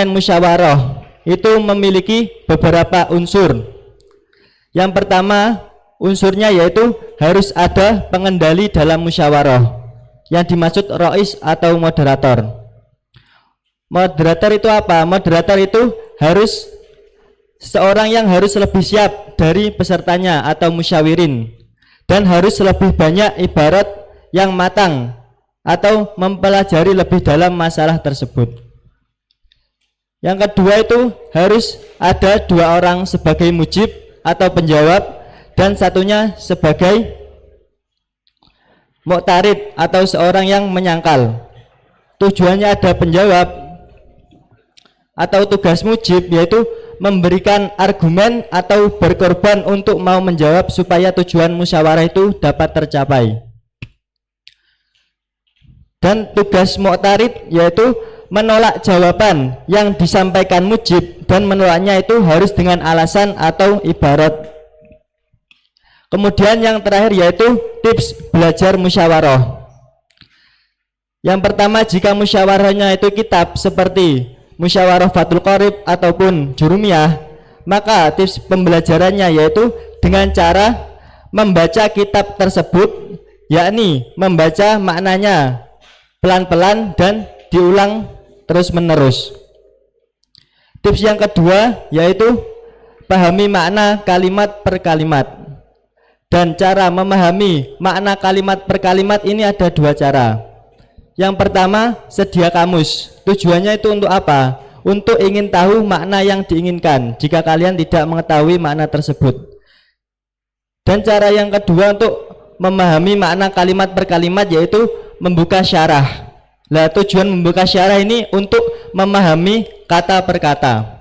Musyawarah itu memiliki beberapa unsur. Yang pertama, unsurnya yaitu harus ada pengendali dalam musyawarah, yang dimaksud rois atau moderator. Moderator itu apa? Moderator itu harus seorang yang harus lebih siap dari pesertanya atau musyawirin, dan harus lebih banyak ibarat yang matang atau mempelajari lebih dalam masalah tersebut. Yang kedua itu harus ada dua orang sebagai mujib atau penjawab, dan satunya sebagai mu'tarid atau seorang yang menyangkal. Tujuannya ada penjawab atau tugas mujib yaitu memberikan argumen atau berkorban untuk mau menjawab supaya tujuan musyawarah itu dapat tercapai. Dan tugas mu'tarid yaitu menolak jawaban yang disampaikan mujib, dan menolaknya itu harus dengan alasan atau ibarat. Kemudian yang terakhir yaitu tips belajar musyawarah. Yang pertama, jika musyawarahnya itu kitab seperti musyawarah Fathul Qorib ataupun Jurumiyah, maka tips pembelajarannya yaitu dengan cara membaca kitab tersebut, yakni membaca maknanya pelan-pelan dan diulang terus menerus. Tips yang kedua yaitu pahami makna kalimat per kalimat. Dan cara memahami makna kalimat per kalimat ini ada dua cara. Yang pertama, sedia kamus. Tujuannya itu untuk apa? Untuk ingin tahu makna yang diinginkan jika kalian tidak mengetahui makna tersebut. Dan cara yang kedua untuk memahami makna kalimat per kalimat yaitu membuka syarah. Nah, tujuan membuka syarah ini untuk memahami kata per kata.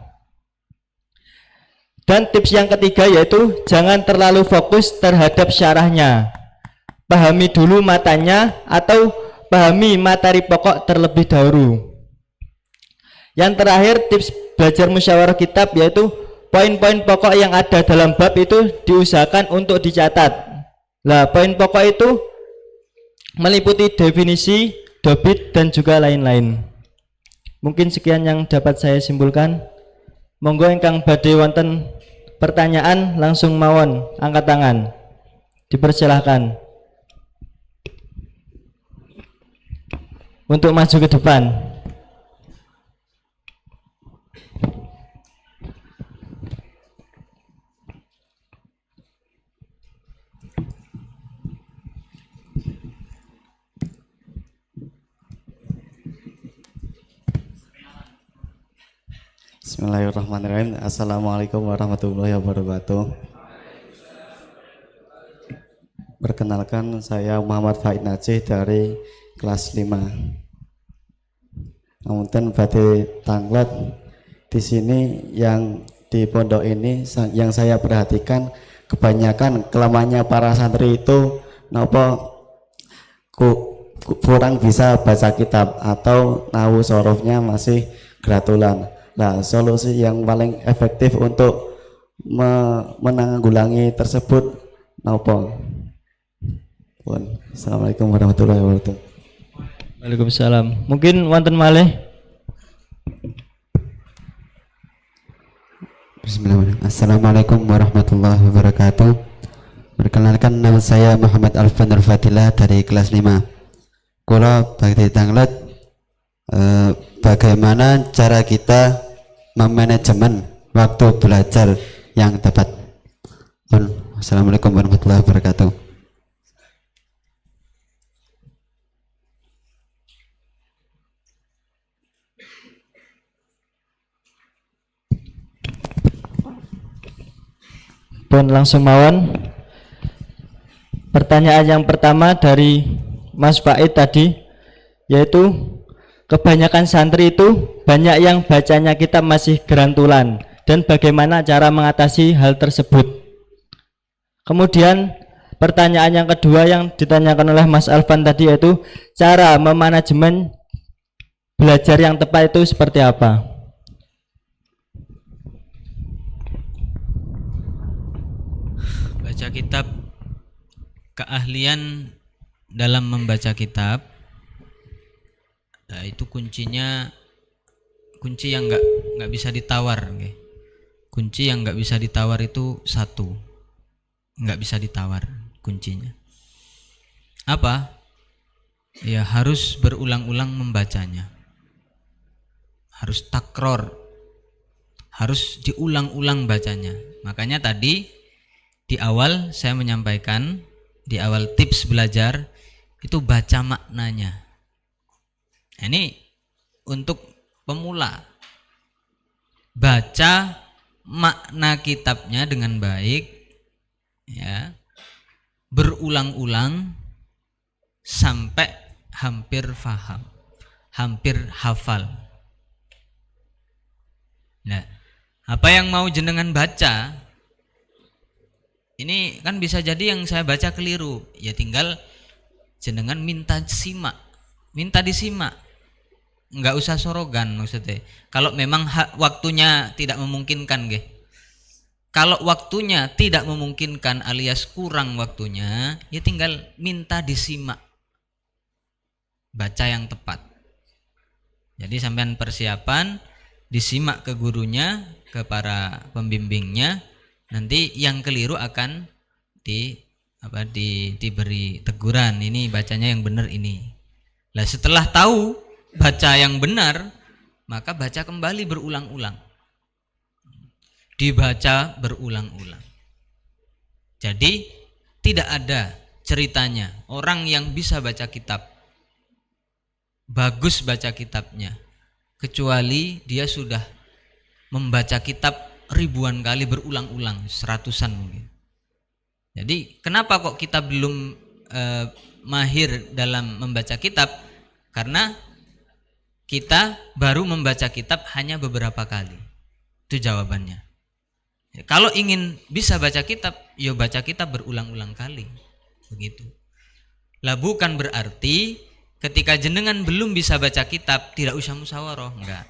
Dan tips yang ketiga yaitu jangan terlalu fokus terhadap syarahnya. Pahami dulu matanya atau pahami materi pokok terlebih dahulu. Yang terakhir, tips belajar musyawarah kitab yaitu poin-poin pokok yang ada dalam bab itu diusahakan untuk dicatat. Nah, poin pokok itu meliputi definisi, dobit, dan juga lain-lain. Mungkin sekian yang dapat saya simpulkan. Monggo ingkang badhe wonten pertanyaan langsung mawon angkat tangan. Dipersilahkan untuk maju ke depan. Bismillahirrahmanirrahim. Assalamualaikum warahmatullahi wabarakatuh. Perkenalkan, saya Muhammad Faid Najih dari kelas 5. Namun badhe tanglet di sini yang di pondok ini yang saya perhatikan kebanyakan kelemahannya para santri itu kurang bisa baca kitab atau nahu sorofnya masih gratulan. Nah, solusi yang paling efektif untuk menanggulangi tersebut napa? Assalamualaikum warahmatullahi wabarakatuh. Waalaikumsalam. Mungkin wonten malih. Bismillahirrahmanirrahim. Assalamualaikum warahmatullahi wabarakatuh. Perkenalkan, nama saya Muhammad Alfan Al-Fadilah dari kelas 5. Kula badhe tanglet bagaimana cara kita memanajemen waktu belajar yang tepat. Assalamualaikum warahmatullahi wabarakatuh. Pun langsung mawon. Pertanyaan yang pertama dari Mas Faid tadi yaitu kebanyakan santri itu banyak yang bacanya kitab masih gerantulan, dan bagaimana cara mengatasi hal tersebut. Kemudian pertanyaan yang kedua yang ditanyakan oleh Mas Alvan tadi yaitu cara memanajemen belajar yang tepat itu seperti apa. Baca kitab, keahlian dalam membaca kitab, nah, itu kuncinya kunci yang nggak bisa ditawar, nggih. Kunci yang nggak bisa ditawar itu satu, nggak bisa ditawar kuncinya. Apa? Ya harus berulang-ulang membacanya, harus takror, harus diulang-ulang bacanya. Makanya tadi di awal saya menyampaikan, di awal tips belajar itu baca maknanya. Nah, ini untuk pemula, baca makna kitabnya dengan baik, ya, berulang-ulang sampai hampir faham, hampir hafal. Nah, apa yang mau jenengan baca ini kan bisa jadi yang saya baca keliru, ya tinggal jenengan minta simak, minta disimak, nggak usah sorogan maksudnya. Kalau memang waktunya tidak memungkinkan, nggih. Kalau waktunya tidak memungkinkan alias kurang waktunya, ya tinggal minta disimak, baca yang tepat. Jadi sampean persiapan, disimak ke gurunya, ke para pembimbingnya. Nanti yang keliru akan diberi teguran, ini bacanya yang benar ini. Lah setelah tahu baca yang benar, maka baca kembali berulang-ulang, dibaca berulang-ulang. Jadi tidak ada ceritanya orang yang bisa baca kitab, bagus baca kitabnya, kecuali dia sudah membaca kitab ribuan kali berulang-ulang, seratusan mungkin. Jadi kenapa kok kita belum mahir dalam membaca kitab? Karena kita baru membaca kitab hanya beberapa kali. Itu jawabannya. Kalau ingin bisa baca kitab, ya baca kitab berulang-ulang kali. Begitu. Lah bukan berarti ketika jenengan belum bisa baca kitab tidak usah musyawarah, enggak.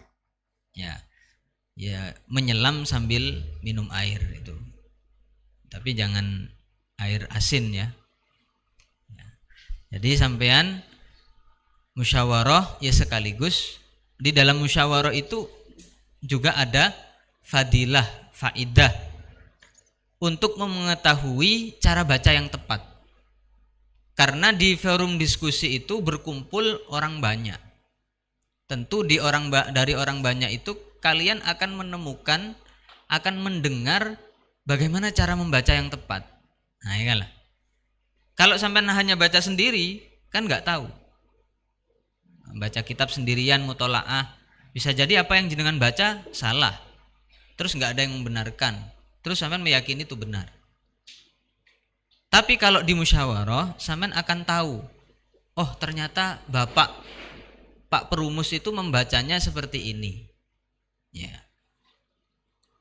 Ya menyelam sambil minum air itu, tapi jangan air asin ya. Jadi sampean musyawarah ya sekaligus di dalam musyawarah itu juga ada fadilah, faidah untuk mengetahui cara baca yang tepat. Karena di forum diskusi itu berkumpul orang banyak. Tentu dari orang banyak itu kalian akan menemukan, akan mendengar bagaimana cara membaca yang tepat. Nah, iyalah. Kalau sampai hanya baca sendiri, kan nggak tahu. Baca kitab sendirian, mutolaah, bisa jadi apa yang jenengan baca salah. Terus nggak ada yang membenarkan. Terus sampean meyakini itu benar. Tapi kalau di musyawarah, sampean akan tahu. Oh, ternyata Pak Perumus itu membacanya seperti ini. Ya.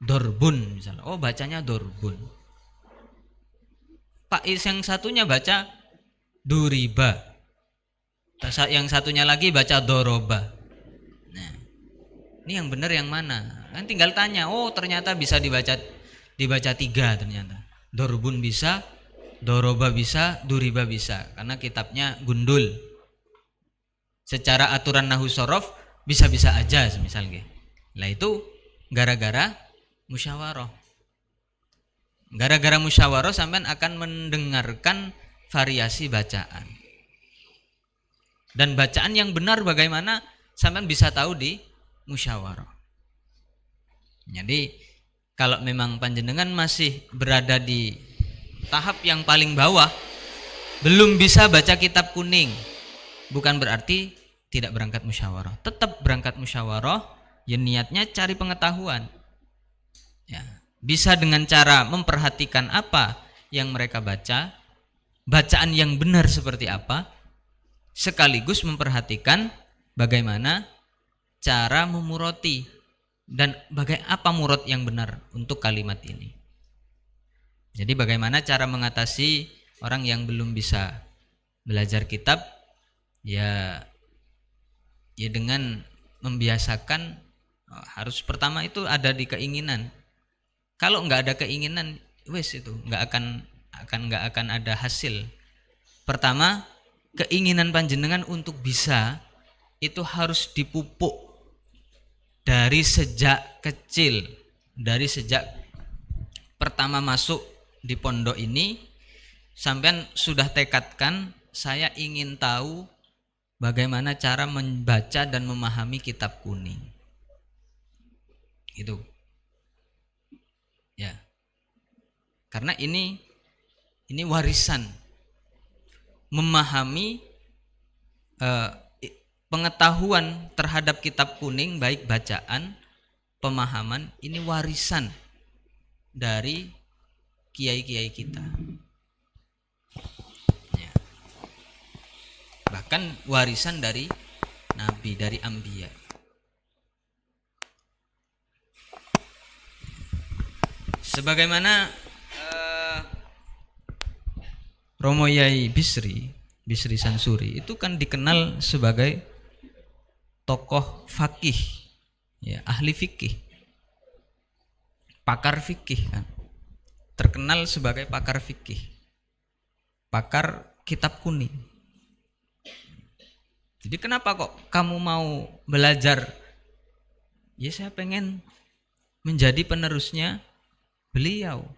Dorbun misalnya. Oh, bacanya dorbun. Pak yang satunya baca duriba. Yang satunya lagi baca doroba. Nah, ini yang benar yang mana? Kan tinggal tanya. Oh, ternyata bisa dibaca tiga ternyata. Dorbun bisa, doroba bisa, duriba bisa. Karena kitabnya gundul. Secara aturan nahwu shorof bisa-bisa aja misalnya. Lah itu gara-gara musyawarah. Gara-gara musyawarah sampean akan mendengarkan variasi bacaan. Dan bacaan yang benar bagaimana sampean bisa tahu di musyawarah. Jadi kalau memang panjenengan masih berada di tahap yang paling bawah, belum bisa baca kitab kuning, bukan berarti tidak berangkat musyawarah. Tetap berangkat musyawarah. Ya niatnya cari pengetahuan. Ya, bisa dengan cara memperhatikan apa yang mereka baca, bacaan yang benar seperti apa, sekaligus memperhatikan bagaimana cara memuroti dan apa murad yang benar untuk kalimat ini. Jadi bagaimana cara mengatasi orang yang belum bisa belajar kitab, ya dengan membiasakan. Harus pertama itu ada di keinginan. Kalau nggak ada keinginan, wes itu nggak akan ada hasil. Pertama, keinginan panjenengan untuk bisa itu harus dipupuk dari sejak kecil, dari sejak pertama masuk di pondok ini, sampean sudah tekadkan saya ingin tahu bagaimana cara membaca dan memahami kitab kuning. Itu. Ya. Karena ini warisan. Memahami pengetahuan terhadap kitab kuning, baik bacaan, pemahaman, ini warisan dari kiai-kiai kita. Ya. Bahkan warisan dari nabi, dari anbiya. Sebagaimana Romo Yai Bisri Sansuri itu kan dikenal sebagai tokoh fakih, ya, ahli fikih, pakar fikih kan, terkenal sebagai pakar fikih, pakar kitab kuning. Jadi kenapa kok kamu mau belajar? Ya saya pengen menjadi penerusnya beliau,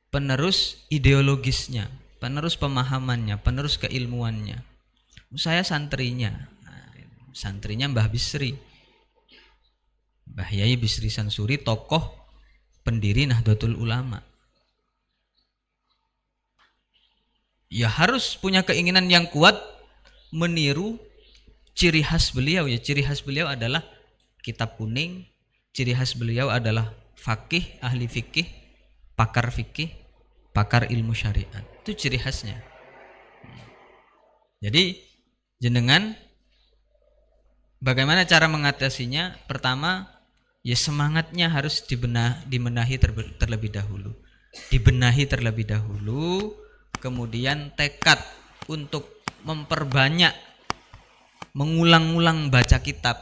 penerus ideologisnya, penerus pemahamannya, penerus keilmuannya. Saya santrinya, santrinya Mbah Bisri, Mbah Yai Bisri Sansuri, tokoh pendiri Nahdlatul Ulama. Ya harus punya keinginan yang kuat meniru ciri khas beliau. Ya ciri khas beliau adalah kitab kuning, ciri khas beliau adalah fakih, ahli fikih, pakar ilmu syariat. Itu ciri khasnya. Jadi jenengan bagaimana cara mengatasinya? Pertama, ya semangatnya harus dibenahi terlebih dahulu. Dibenahi terlebih dahulu, kemudian tekad untuk memperbanyak, mengulang-ulang baca kitab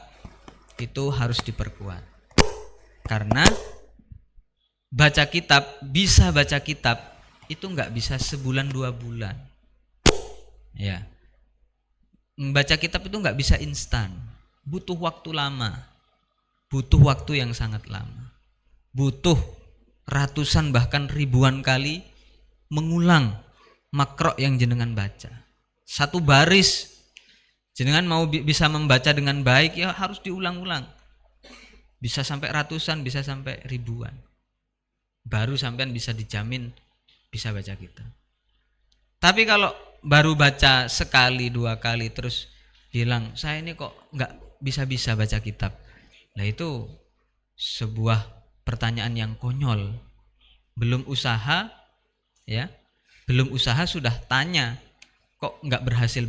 itu harus diperkuat. Karena baca kitab itu nggak bisa sebulan 2 bulan. Ya, membaca kitab itu nggak bisa instan, butuh waktu lama, butuh waktu yang sangat lama, butuh ratusan bahkan ribuan kali mengulang makrok yang jenengan baca. Satu baris jenengan mau bisa membaca dengan baik, ya harus diulang-ulang. Bisa sampai ratusan, bisa sampai ribuan. Baru sampean bisa dijamin bisa baca kitab. Tapi kalau baru baca sekali 2 kali terus bilang saya ini kok nggak bisa baca kitab, nah itu sebuah pertanyaan yang konyol. Belum usaha, ya, belum usaha sudah tanya kok nggak berhasil.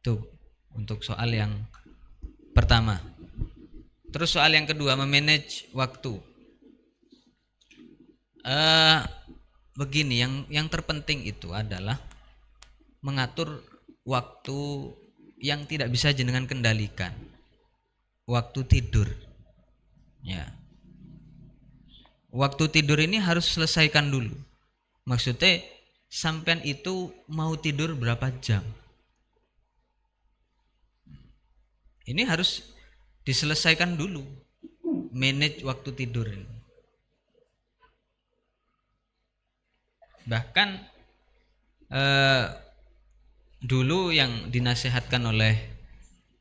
Itu untuk soal yang pertama. Terus soal yang kedua, memanage waktu. Begini, yang terpenting itu adalah mengatur waktu yang tidak bisa jenengan kendalikan. Waktu tidur. Ya. Waktu tidur ini harus selesaikan dulu. Maksudnya sampean itu mau tidur berapa jam? Ini harus diselesaikan dulu. Manage waktu tidur ini. Bahkan dulu yang dinasihatkan oleh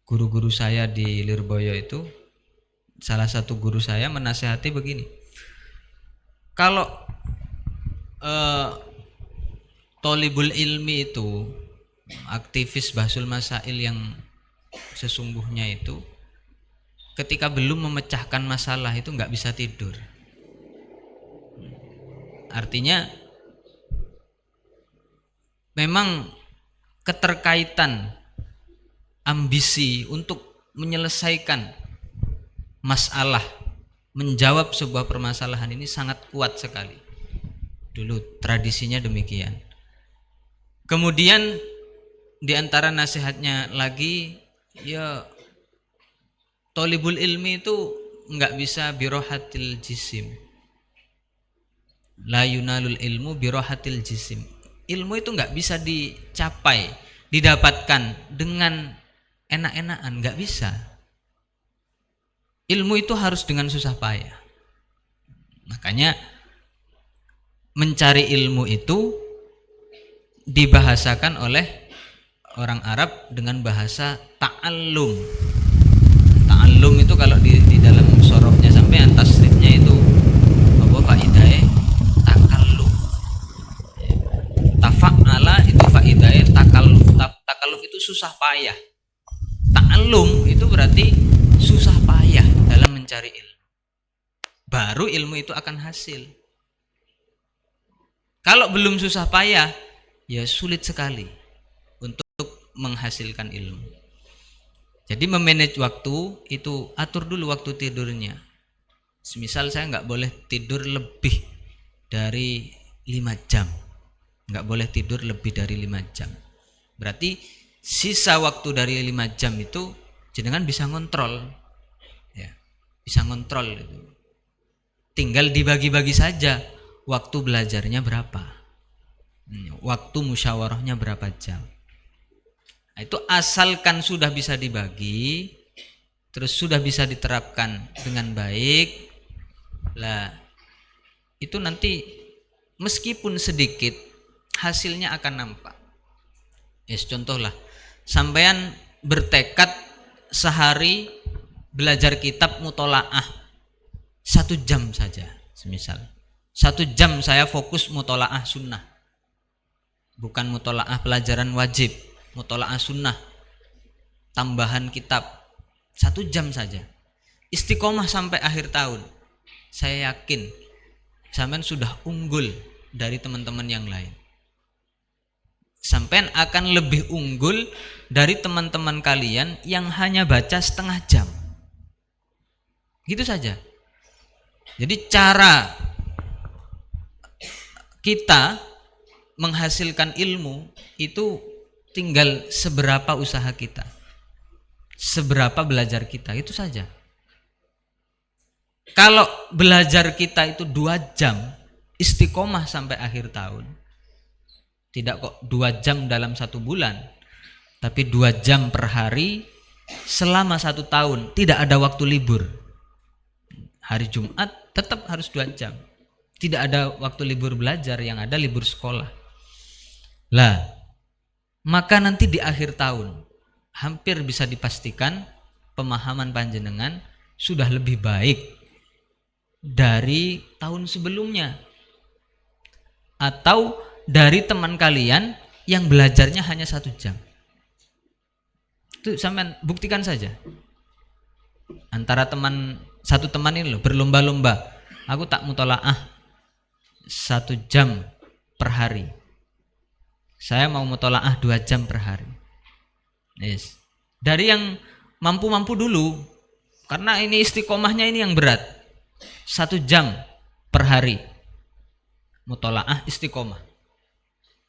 guru-guru saya di Lirboyo itu, salah satu guru saya menasihati begini, kalau tolibul ilmi itu, aktivis bahsul masail yang sesungguhnya itu, ketika belum memecahkan masalah itu nggak bisa tidur. Artinya memang keterkaitan ambisi untuk menyelesaikan masalah, menjawab sebuah permasalahan ini sangat kuat sekali. Dulu tradisinya demikian. Kemudian di antara nasihatnya lagi, ya tolibul ilmi itu nggak bisa birohatil jisim. La yunalul ilmu birohatil jisim. Ilmu itu nggak bisa dicapai, didapatkan dengan enak-enakan, nggak bisa. Ilmu itu harus dengan susah payah. Makanya mencari ilmu itu dibahasakan oleh orang Arab dengan bahasa ta'allum. Ta'allum itu kalau di dalam sorofnya sampai tasrifnya itu apa faidahe takalluf. Tafa'ala itu faidahe takalluf. Takalluf itu susah payah. Ta'allum itu berarti susah payah dalam mencari ilmu. Baru ilmu itu akan hasil. Kalau belum susah payah, ya sulit sekali untuk menghasilkan ilmu. Jadi memanage waktu itu atur dulu waktu tidurnya. Semisal saya nggak boleh tidur lebih dari 5 jam. Nggak boleh tidur lebih dari 5 jam. Berarti sisa waktu dari 5 jam itu jenengan bisa ngontrol. Ya, bisa ngontrol itu. Tinggal dibagi-bagi saja waktu belajarnya berapa. Waktu musyawarahnya berapa jam. Nah, itu asalkan sudah bisa dibagi, terus sudah bisa diterapkan dengan baik, lah itu nanti meskipun sedikit hasilnya akan nampak. Contohlah, sampean bertekad sehari belajar kitab mutolaah 1 jam saja, semisal 1 jam saya fokus mutolaah sunnah, bukan mutolaah pelajaran wajib, mutolaah sunnah, tambahan kitab 1 jam saja, istiqomah sampai akhir tahun. Saya yakin sampean sudah unggul dari teman-teman yang lain. Sampean akan lebih unggul dari teman-teman kalian yang hanya baca setengah jam. Gitu saja. Jadi cara kita menghasilkan ilmu itu tinggal seberapa usaha kita, seberapa belajar kita, itu saja. Kalau belajar kita itu 2 jam, istiqomah sampai akhir tahun, tidak kok 2 jam dalam 1 bulan, tapi 2 jam per hari selama 1 tahun, tidak ada waktu libur. Hari Jumat tetap harus 2 jam. Tidak ada waktu libur belajar, yang ada libur sekolah. Lah, maka nanti di akhir tahun hampir bisa dipastikan pemahaman panjenengan sudah lebih baik dari tahun sebelumnya, atau dari teman kalian yang belajarnya hanya 1 jam. Itu sampean buktikan saja. Antara satu teman ini loh berlomba-lomba, aku tak mutolaah 1 jam per hari, saya mau mutolaah 2 jam per hari. Yes. Dari yang mampu-mampu dulu, karena ini istiqomahnya ini yang berat, 1 jam per hari mutolaah istiqomah.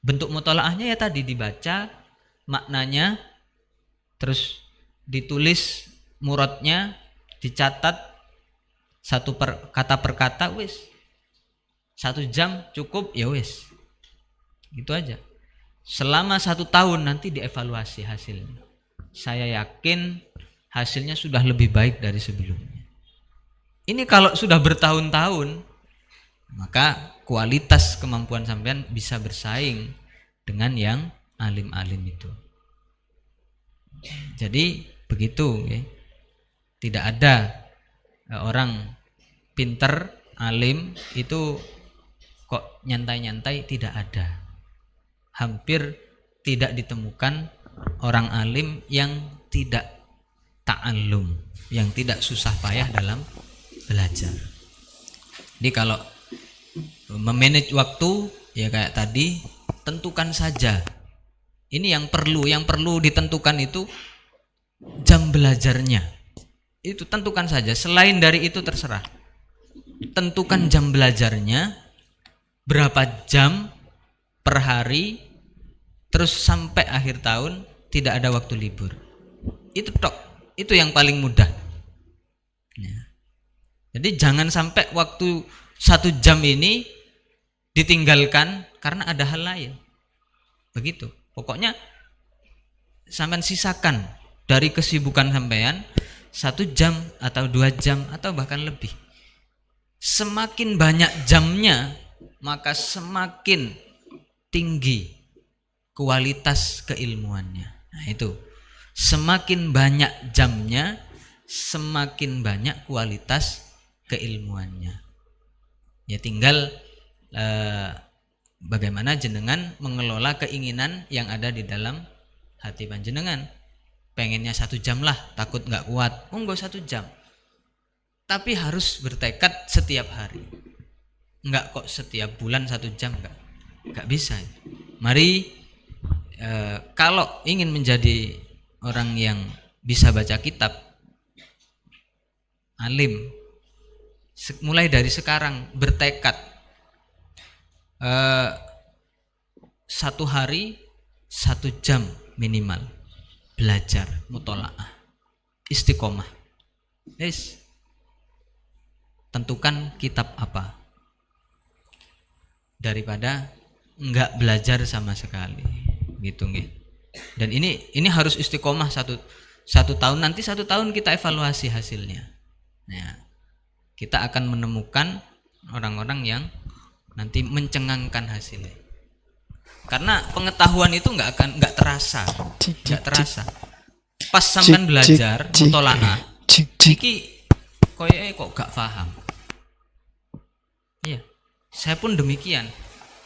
Bentuk mutolaahnya ya tadi dibaca maknanya, terus ditulis muradnya, dicatat kata per kata, wis 1 jam cukup, ya wis, gitu aja. Selama 1 tahun nanti dievaluasi hasilnya. Saya yakin hasilnya sudah lebih baik dari sebelumnya. Ini kalau sudah bertahun-tahun, maka kualitas kemampuan sampean bisa bersaing dengan yang alim-alim itu. Jadi begitu ya. Tidak ada orang pinter, alim itu kok nyantai-nyantai, tidak ada. Hampir tidak ditemukan orang alim yang tidak ta'allum, yang tidak susah payah dalam belajar. Jadi kalau memanage waktu ya kayak tadi, tentukan saja. Ini yang perlu ditentukan itu jam belajarnya. Itu tentukan saja. Selain dari itu terserah. Tentukan jam belajarnya, berapa jam per hari, terus sampai akhir tahun tidak ada waktu libur. Itu tok. Itu yang paling mudah. Ya. Jadi jangan sampai waktu 1 jam ini ditinggalkan karena ada hal lain. Begitu. Pokoknya sampean sisakan dari kesibukan sampean 1 jam atau 2 jam atau bahkan lebih. Semakin banyak jamnya, maka semakin tinggi kualitas keilmuannya. Nah itu, semakin banyak jamnya, semakin banyak kualitas keilmuannya. Ya tinggal bagaimana jenengan mengelola keinginan yang ada di dalam hati panjenengan. Pengennya 1 jam lah, takut nggak kuat, nggak 1 jam. Tapi harus bertekad setiap hari. Nggak kok setiap bulan 1 jam, nggak bisa. Mari kalau ingin menjadi orang yang bisa baca kitab, alim, mulai dari sekarang bertekad 1 hari 1 jam minimal belajar mutolaah, istiqomah. Yes. Tentukan kitab apa daripada enggak belajar sama sekali, gitu nggih. Dan ini harus istiqomah satu tahun, nanti 1 tahun kita evaluasi hasilnya. Nah, kita akan menemukan orang-orang yang nanti mencengangkan hasilnya. Karena pengetahuan itu nggak terasa. Pas sampean belajar mutolaah, iki koyoke kok gak paham. Iya, saya pun demikian.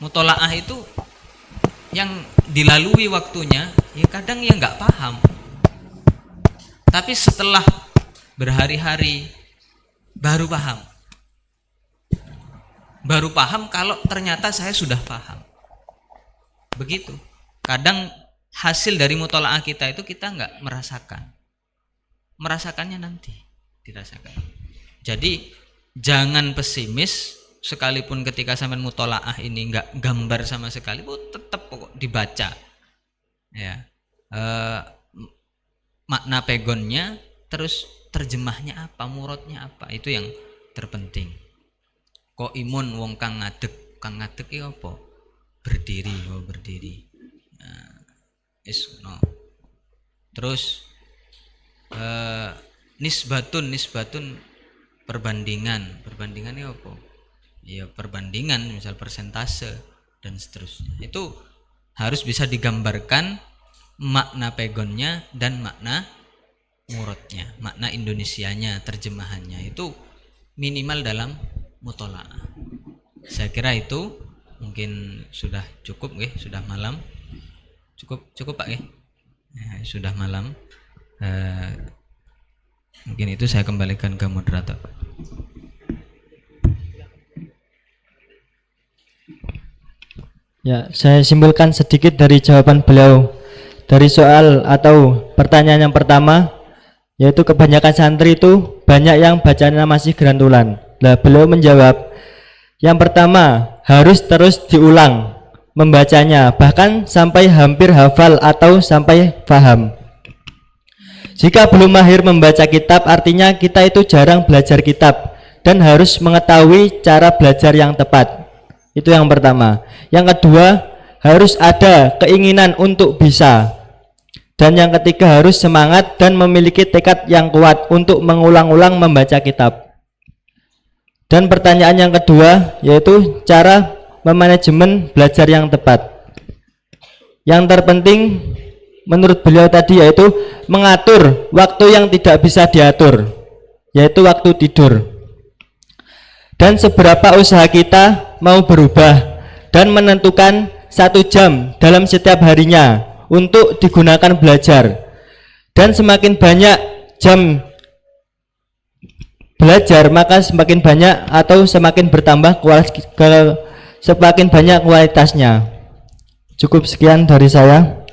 Mutolaah itu yang dilalui waktunya, ya kadang ya nggak paham. Tapi setelah berhari-hari baru paham kalau ternyata saya sudah paham. Begitu. Kadang hasil dari mutolaah kita itu kita nggak merasakannya nanti dirasakan. Jadi jangan pesimis, sekalipun ketika sampai mutolaah ini nggak gambar sama sekali, tetap pokok dibaca. Ya, makna pegonnya, terus terjemahnya apa, murodnya apa, itu yang terpenting. Kok imun wong kang ngadeg iki apa? Berdiri. No. Terus nisbatun perbandingan ini apa? Ya perbandingan, misal persentase dan seterusnya. Itu harus bisa digambarkan makna pegonnya dan makna murodnya, makna Indonesianya, terjemahannya itu minimal dalam mutolaah. Saya kira itu mungkin sudah cukup nggih, sudah malam. Cukup Pak nggih. Ya, sudah malam. Mungkin itu saya kembalikan ke moderator. Ya, saya simpulkan sedikit dari jawaban beliau dari soal atau pertanyaan yang pertama, yaitu kebanyakan santri itu banyak yang bacanya masih gerantulan. Nah, beliau menjawab, yang pertama harus terus diulang membacanya, bahkan sampai hampir hafal atau sampai paham. Jika belum mahir membaca kitab, artinya kita itu jarang belajar kitab dan harus mengetahui cara belajar yang tepat. Itu yang pertama. Yang kedua, harus ada keinginan untuk bisa. Dan yang ketiga, harus semangat dan memiliki tekad yang kuat untuk mengulang-ulang membaca kitab. Dan pertanyaan yang kedua, yaitu cara memanajemen belajar yang tepat. Yang terpenting menurut beliau tadi yaitu mengatur waktu yang tidak bisa diatur, yaitu waktu tidur. Dan seberapa usaha kita mau berubah dan menentukan 1 jam dalam setiap harinya untuk digunakan belajar. Dan semakin banyak jam belajar, maka semakin banyak atau semakin bertambah semakin banyak kualitasnya. Cukup sekian dari saya.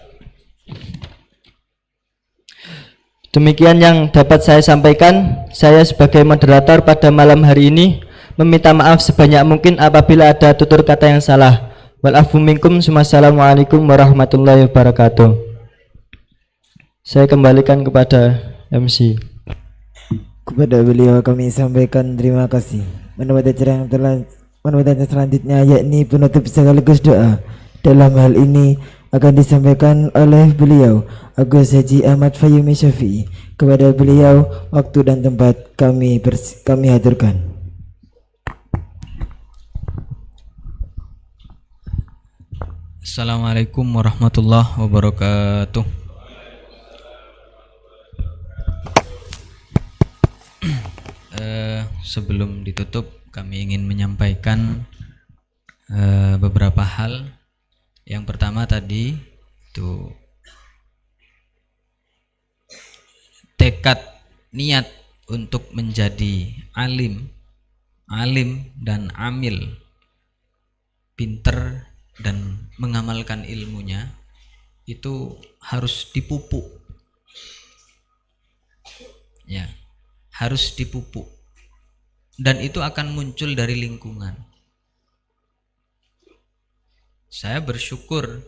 Demikian yang dapat saya sampaikan. Saya sebagai moderator pada malam hari ini meminta maaf sebanyak mungkin apabila ada tutur kata yang salah. Walafu minkum. Wassalamualaikum warahmatullahi wabarakatuh. Saya kembalikan kepada MC. Kepada beliau kami sampaikan terima kasih. Menurut acara selanjutnya yakni penutup sekaligus doa. Dalam hal ini akan disampaikan oleh beliau Agus Haji Ahmad Fayumi Syafi'i. Kepada beliau waktu dan tempat kami haturkan. Assalamualaikum warahmatullahi wabarakatuh. Sebelum ditutup, kami ingin menyampaikan beberapa hal. Yang pertama tadi itu tekad niat untuk menjadi alim dan amil, pinter dan mengamalkan ilmunya itu harus dipupuk. Ya, harus dipupuk. Dan itu akan muncul dari lingkungan. Saya bersyukur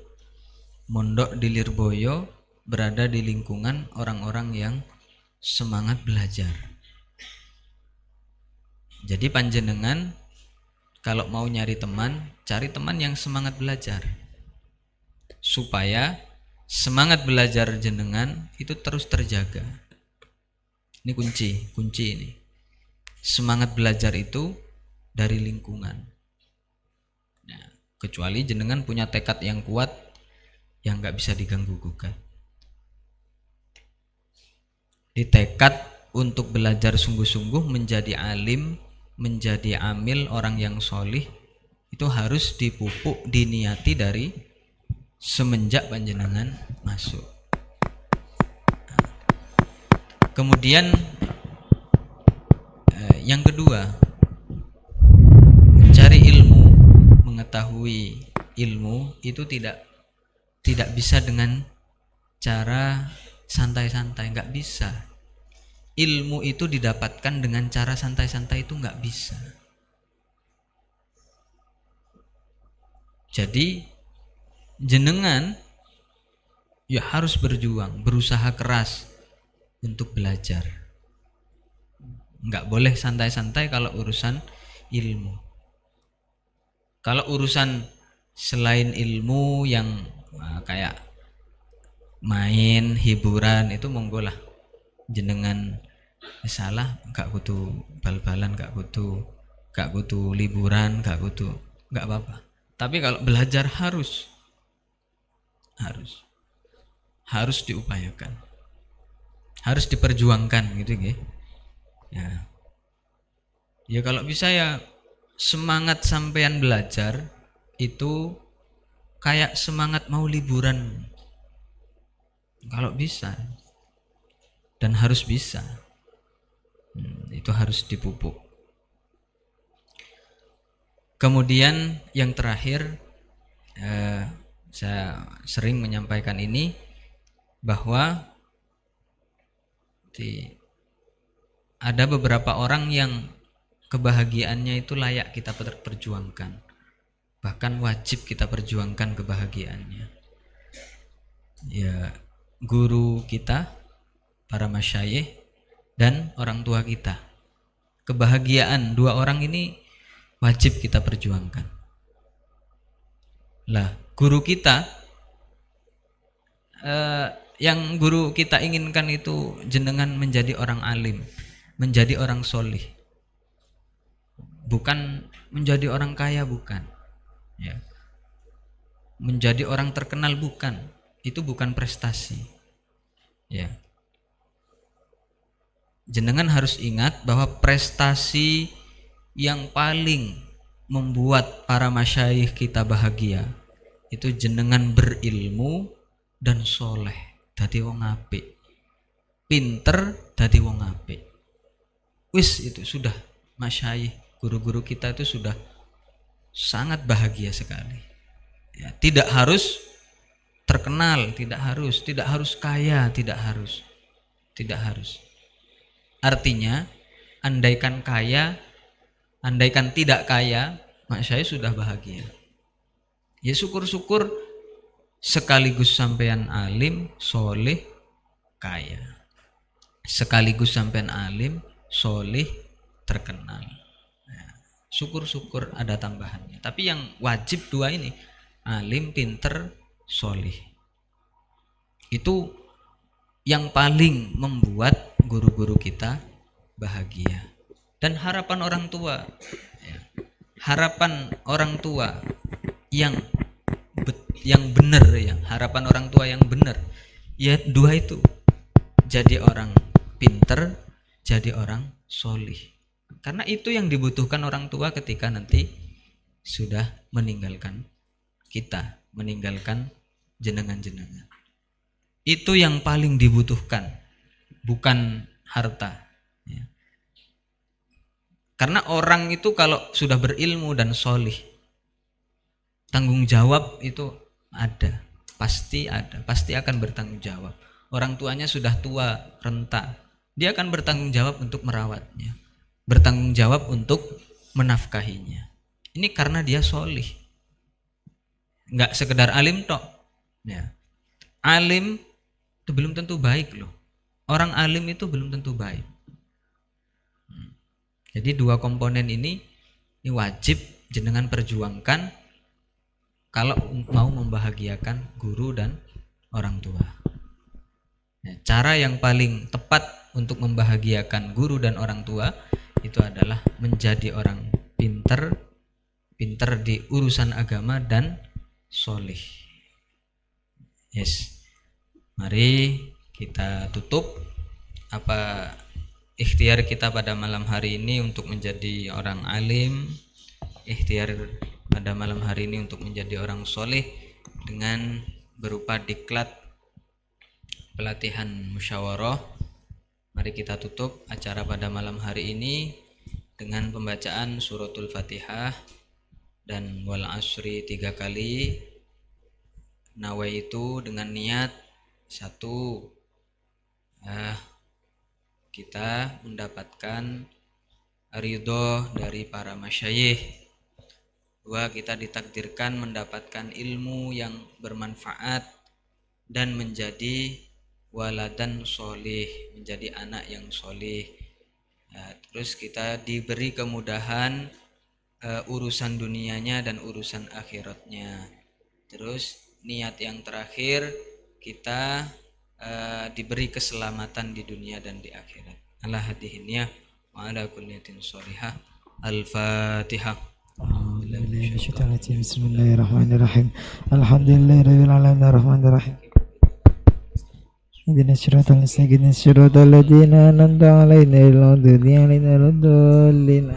mondok di Lirboyo berada di lingkungan orang-orang yang semangat belajar. Jadi panjenengan kalau mau nyari teman, cari teman yang semangat belajar. Supaya semangat belajar jenengan itu terus terjaga. Ini kunci ini. Semangat belajar itu dari lingkungan. Nah, kecuali jenengan punya tekad yang kuat yang nggak bisa diganggu gugat. Di tekad untuk belajar sungguh-sungguh menjadi alim, menjadi amil, orang yang solih itu harus dipupuk, diniati dari semenjak panjenengan masuk. Kemudian yang kedua, mencari ilmu, mengetahui ilmu itu tidak bisa dengan cara santai-santai, nggak bisa. Ilmu itu didapatkan dengan cara santai-santai itu nggak bisa. Jadi jenengan ya harus berjuang, berusaha keras untuk belajar. Nggak boleh santai-santai kalau urusan ilmu. Kalau urusan selain ilmu yang kayak main, hiburan itu monggo lah. Jenengan salah, nggak butuh bal-balan, nggak butuh liburan, nggak apa-apa. Tapi kalau belajar harus diupayakan, harus diperjuangkan gitu ya. Ya kalau bisa ya semangat sampean belajar itu kayak semangat mau liburan. Kalau bisa dan harus bisa, itu harus dipupuk. Kemudian yang terakhir, saya sering menyampaikan ini bahwa ada beberapa orang yang kebahagiaannya itu layak kita perjuangkan, bahkan wajib kita perjuangkan kebahagiaannya. Ya, guru kita, para masyayikh dan orang tua kita. Kebahagiaan dua orang ini wajib kita perjuangkan. Lah, guru kita yang guru kita inginkan itu jenengan menjadi orang alim, menjadi orang solih, bukan menjadi orang kaya, bukan ya. Menjadi orang terkenal, bukan. Itu bukan prestasi ya. Jenengan harus ingat bahwa prestasi yang paling membuat para masyayikh kita bahagia itu jenengan berilmu dan soleh, dadi wong apik, pinter dadi wong apik. Wis, itu sudah masyayikh, guru-guru kita itu sudah sangat bahagia sekali ya. Tidak harus terkenal, tidak harus kaya, tidak harus. Artinya andaikan tidak kaya, masyayikh sudah bahagia ya. Syukur-syukur sekaligus sampean alim, soleh, kaya, sekaligus sampean alim, soleh, terkenal. Nah, syukur-syukur ada tambahannya. Tapi yang wajib dua ini, alim, pinter, solih. Itu yang paling membuat guru-guru kita bahagia. Dan harapan orang tua, ya, harapan orang tua yang benar, ya, harapan orang tua yang benar, ya dua itu, jadi orang pinter, jadi orang solih. Karena itu yang dibutuhkan orang tua ketika nanti sudah meninggalkan kita, meninggalkan jenengan-jenengan. Itu yang paling dibutuhkan, bukan harta, ya. Karena orang itu kalau sudah berilmu dan solih, tanggung jawab itu ada, pasti akan bertanggung jawab. Orang tuanya sudah tua, renta, dia akan bertanggung jawab untuk merawatnya, bertanggung jawab untuk menafkahinya. Ini karena dia solih, nggak sekedar alim tok, ya. Alim itu belum tentu baik loh. Orang alim itu belum tentu baik. Jadi dua komponen ini wajib jenengan perjuangkan kalau mau membahagiakan guru dan orang tua. Nah, cara yang paling tepat untuk membahagiakan guru dan orang tua itu adalah menjadi orang pinter di urusan agama dan solih. Yes. Mari kita tutup apa ikhtiar kita pada malam hari ini untuk menjadi orang alim, ikhtiar pada malam hari ini untuk menjadi orang soleh dengan berupa diklat pelatihan musyawarah. Mari kita tutup acara pada malam hari ini dengan pembacaan suratul Fatihah dan wal asri 3 kali. Nawaitu dengan niat 1, kita mendapatkan ridho dari para masyayikh. 2, kita ditakdirkan mendapatkan ilmu yang bermanfaat dan menjadi waladan solih, menjadi anak yang solih. Terus kita diberi kemudahan urusan dunianya dan urusan akhiratnya. Terus niat yang terakhir, kita diberi keselamatan di dunia dan di akhirat. Ala hadihinnya wa ala kulliyatin sholihah. Al-Fatihah. Bismillahirrahmanirrahim. Alhamdulillahirabbil alamin arrahmanirrahim. Ihdinas siratal mustaqim siratal ladzina an'amta 'alaihim ghairil maghdubi 'alaihim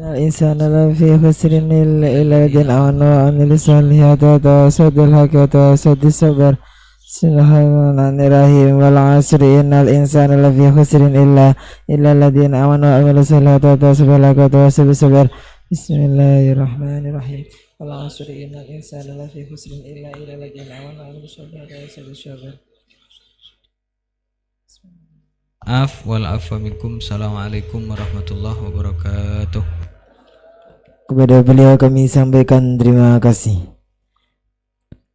Al-insana lafi khusrin illa alladhina amanu wa 'amilus solihati wa tawasaw bil haqqi wa tawasaw bis sabr. Bismillahirrahmanirrahim. Wal 'asri innal insana lafi khusrin illa alladhina amanu wa 'amilus solihati wa tawasaw bil haqqi wa tawasaw bis sabr. Bismillahirrahmanirrahim. Wal 'asri innal insana lafi khusrin illa alladhina amanu wa 'amilus solihati wa tawasaw bis sabr. Wal afwa minkum. Assalamualaikum warahmatullahi wabarakatuh. Kepada beliau kami sampaikan terima kasih.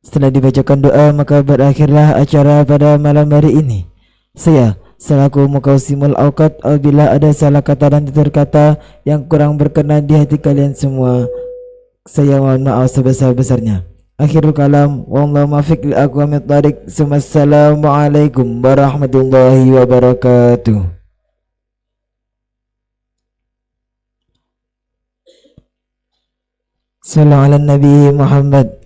Setelah dibacakan doa, maka berakhirlah acara pada malam hari ini. Saya selaku Muqassimul Auqat, apabila ada salah kata dan tutur kata yang kurang berkenan di hati kalian semua, saya mohon maaf sebesar-besarnya. Akhirul kalam, wallahu muwaffiq li aqwamit thariq. Assalamualaikum warahmatullahi wabarakatuh. Sallallahu ala Nabi Muhammad.